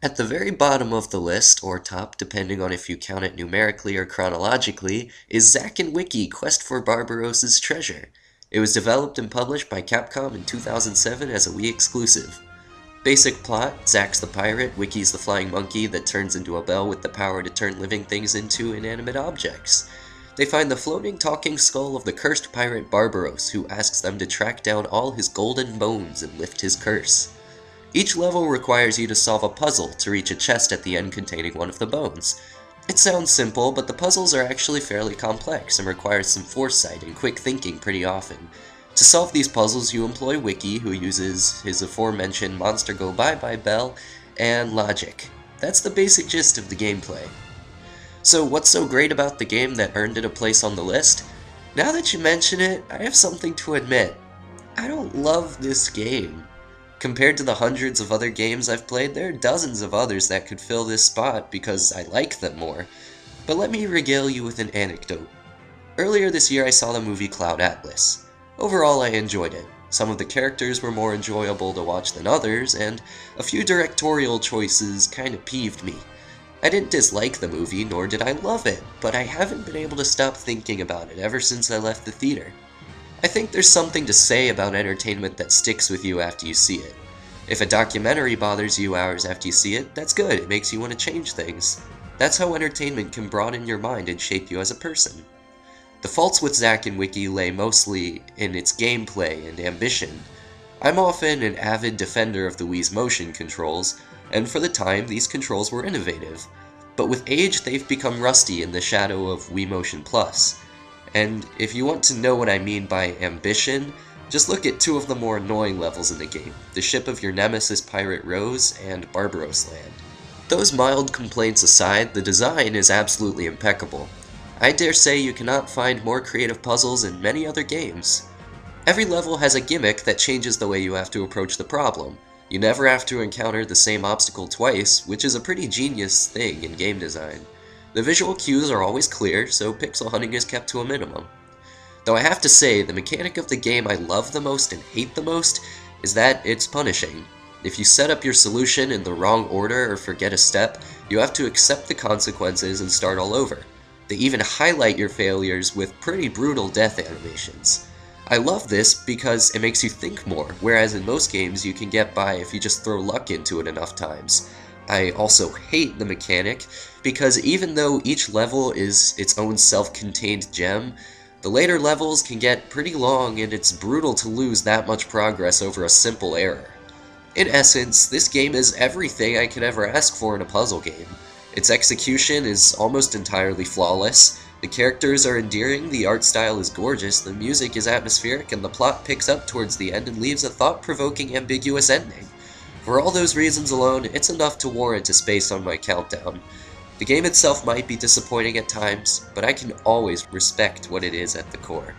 At the very bottom of the list, or top depending on if you count it numerically or chronologically, is Zack and Wiki Quest for Barbaros' Treasure. It was developed and published by Capcom in 2007 as a Wii exclusive. Basic plot: Zack's the pirate, Wiki's the flying monkey that turns into a bell with the power to turn living things into inanimate objects. They find the floating, talking skull of the cursed pirate Barbaros, who asks them to track down all his golden bones and lift his curse. Each level requires you to solve a puzzle to reach a chest at the end containing one of the bones. It sounds simple, but the puzzles are actually fairly complex and require some foresight and quick thinking pretty often. To solve these puzzles, you employ Wiki, who uses his aforementioned monster go bye-bye bell, and logic. That's the basic gist of the gameplay. So what's so great about the game that earned it a place on the list? Now that you mention it, I have something to admit. I don't love this game. Compared to the hundreds of other games I've played, there are dozens of others that could fill this spot because I like them more. But let me regale you with an anecdote. Earlier this year I saw the movie Cloud Atlas. Overall I enjoyed it. Some of the characters were more enjoyable to watch than others, and a few directorial choices kinda peeved me. I didn't dislike the movie, nor did I love it, but I haven't been able to stop thinking about it ever since I left the theater. I think there's something to say about entertainment that sticks with you after you see it. If a documentary bothers you hours after you see it, that's good, it makes you want to change things. That's how entertainment can broaden your mind and shape you as a person. The faults with Zack and Wiki lay mostly in its gameplay and ambition. I'm often an avid defender of the Wii's motion controls, and for the time these controls were innovative. But with age they've become rusty in the shadow of Wii Motion Plus. And if you want to know what I mean by ambition, just look at two of the more annoying levels in the game, the ship of your nemesis pirate Rose and Barbaros Land. Those mild complaints aside, the design is absolutely impeccable. I dare say you cannot find more creative puzzles in many other games. Every level has a gimmick that changes the way you have to approach the problem. You never have to encounter the same obstacle twice, which is a pretty genius thing in game design. The visual cues are always clear, so pixel hunting is kept to a minimum. Though I have to say, the mechanic of the game I love the most and hate the most is that it's punishing. If you set up your solution in the wrong order or forget a step, you have to accept the consequences and start all over. They even highlight your failures with pretty brutal death animations. I love this because it makes you think more, whereas in most games you can get by if you just throw luck into it enough times. I also hate the mechanic, because even though each level is its own self-contained gem, the later levels can get pretty long and it's brutal to lose that much progress over a simple error. In essence, this game is everything I could ever ask for in a puzzle game. Its execution is almost entirely flawless, the characters are endearing, the art style is gorgeous, the music is atmospheric, and the plot picks up towards the end and leaves a thought-provoking, ambiguous ending. For all those reasons alone, it's enough to warrant a space on my countdown. The game itself might be disappointing at times, but I can always respect what it is at the core.